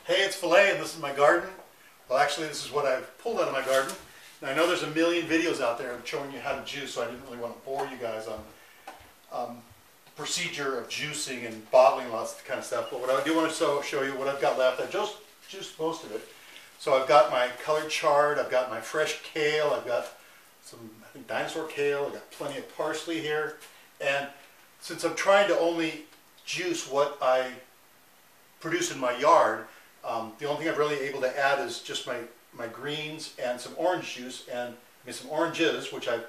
Hey, it's Filet, and this is my garden. Well, actually, this is what I've pulled out of my garden. Now, I know there's a million videos out there showing you how to juice, so I didn't really want to bore you guys on the procedure of juicing and bottling lots of kind of stuff. But what I do want to show you what I've got left. I've just juiced most of it. So I've got my colored chard, I've got my fresh kale, I've got some, I think, dinosaur kale, I've got plenty of parsley here. And since I'm trying to only juice what I produce in my yard, the only thing I'm really able to add is just my greens and some orange juice and some oranges, which I've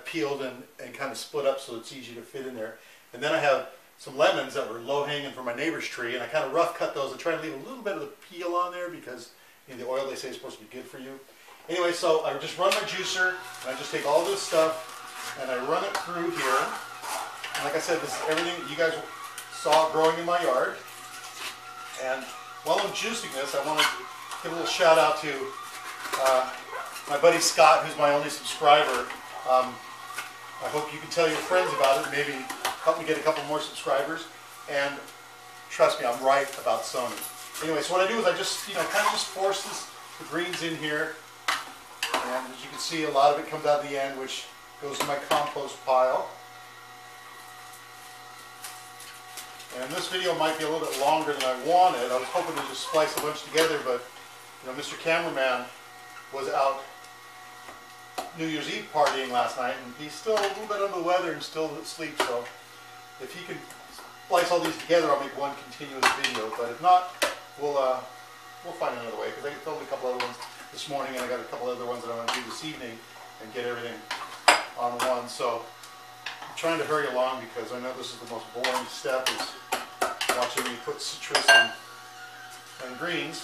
peeled and kind of split up so it's easy to fit in there. And then I have some lemons that were low hanging from my neighbor's tree, and I kind of rough cut those and try to leave a little bit of the peel on there because the oil, they say, is supposed to be good for you. Anyway, so I just run my juicer, and I just take all this stuff and I run it through here. And like I said, this is everything that you guys saw growing in my yard. And while I'm juicing this, I want to give a little shout out to my buddy Scott, who's my only subscriber. I hope you can tell your friends about it, maybe help me get a couple more subscribers. And trust me, I'm right about Sony. Anyway, so what I do is I just, kind of just force the greens in here. And as you can see, a lot of it comes out of the end, which goes in my compost pile. And this video might be a little bit longer than I wanted. I was hoping to just splice a bunch together, but Mr. Cameraman was out New Year's Eve partying last night, and he's still a little bit under the weather and still asleep. So if he can splice all these together, I'll make one continuous video. But if not, we'll find another way, because I filmed a couple other ones this morning, and I got a couple other ones that I want to do this evening and get everything on one. So I'm trying to hurry along because I know this is the most boring step, is watching me put citrus and greens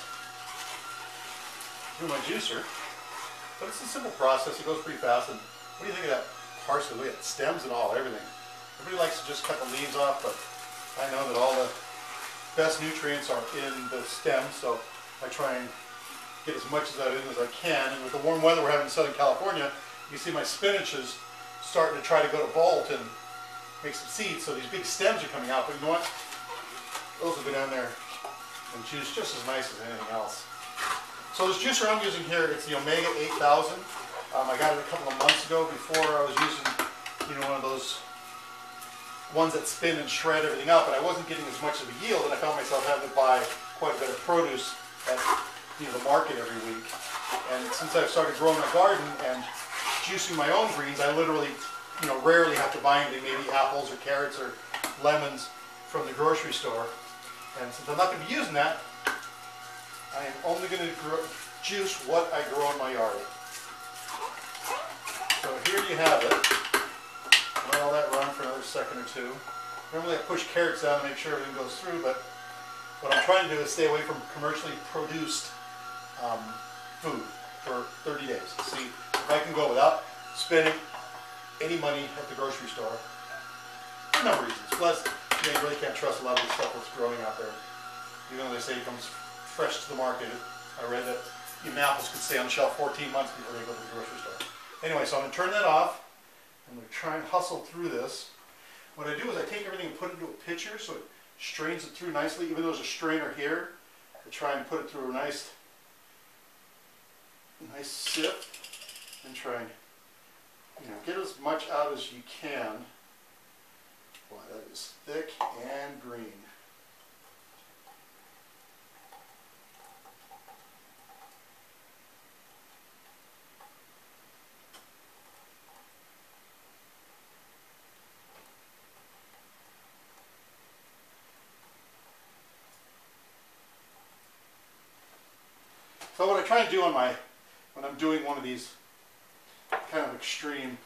through my juicer. But it's a simple process. It goes pretty fast. And what do you think of that parsley? Look at the stems and all, everything. Everybody likes to just cut the leaves off, but I know that all the best nutrients are in the stem, so I try and get as much of that in as I can. And with the warm weather we're having in Southern California, you can see my spinach is starting to try to go to bolt and make some seeds, so these big stems are coming out. But you know what? Those will go down there and juice just as nice as anything else. So this juicer I'm using here, it's the Omega 8000. I got it a couple of months ago before I was using, one of those ones that spin and shred everything up, and I wasn't getting as much of a yield, and I found myself having to buy quite a bit of produce at the market every week. And since I've started growing my garden and juicing my own greens, I literally, rarely have to buy anything, maybe apples or carrots or lemons from the grocery store. And since I'm not going to be using that, I am only going to juice what I grow in my yard. So here you have it. Let all that run for another second or two. Normally I push carrots down to make sure everything goes through, but what I'm trying to do is stay away from commercially produced food for 30 days. See if I can go without spending any money at the grocery store. For a number of reasons. Plus, you really can't trust a lot of the stuff that's growing out there. Even though they say it comes fresh to the market, I read that even apples could stay on the shelf 14 months before they go to the grocery store. Anyway, so I'm going to turn that off. I'm going to try and hustle through this. What I do is I take everything and put it into a pitcher so it strains it through nicely. Even though there's a strainer here, I try and put it through a nice sip and try and get as much out as you can. Boy, that is thick and green. So what I try to do when I'm doing one of these kind of extreme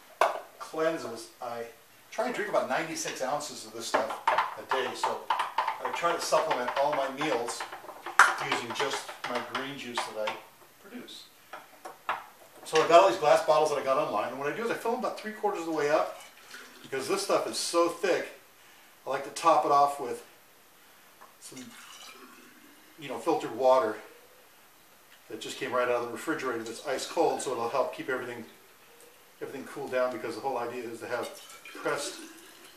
cleanses, I try and drink about 96 ounces of this stuff a day. So I try to supplement all my meals using just my green juice that I produce. So I've got all these glass bottles that I got online, and what I do is I fill them about 3/4 of the way up, because this stuff is so thick. I like to top it off with some, filtered water that just came right out of the refrigerator that's ice cold, so it'll help keep everything cooled down, because the whole idea is to have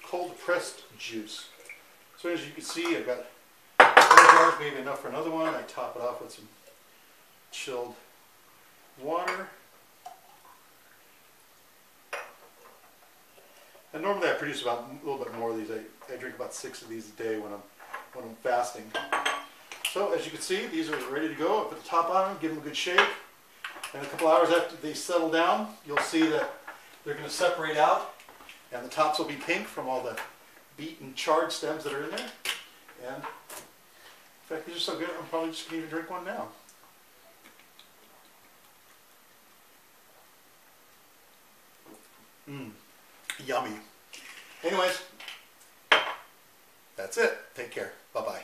cold pressed juice. So as you can see, I've got hours, maybe enough for another one. I top it off with some chilled water. And normally I produce about a little bit more of these. I drink about 6 of these a day when I'm fasting. So as you can see, these are ready to go. I put the top on them, give them a good shake. And a couple hours after they settle down, you'll see that they're going to separate out, and the tops will be pink from all the beet and charred stems that are in there. And in fact, these are so good, I'm probably just going to drink one now. Yummy. Anyways, that's it. Take care. Bye-bye.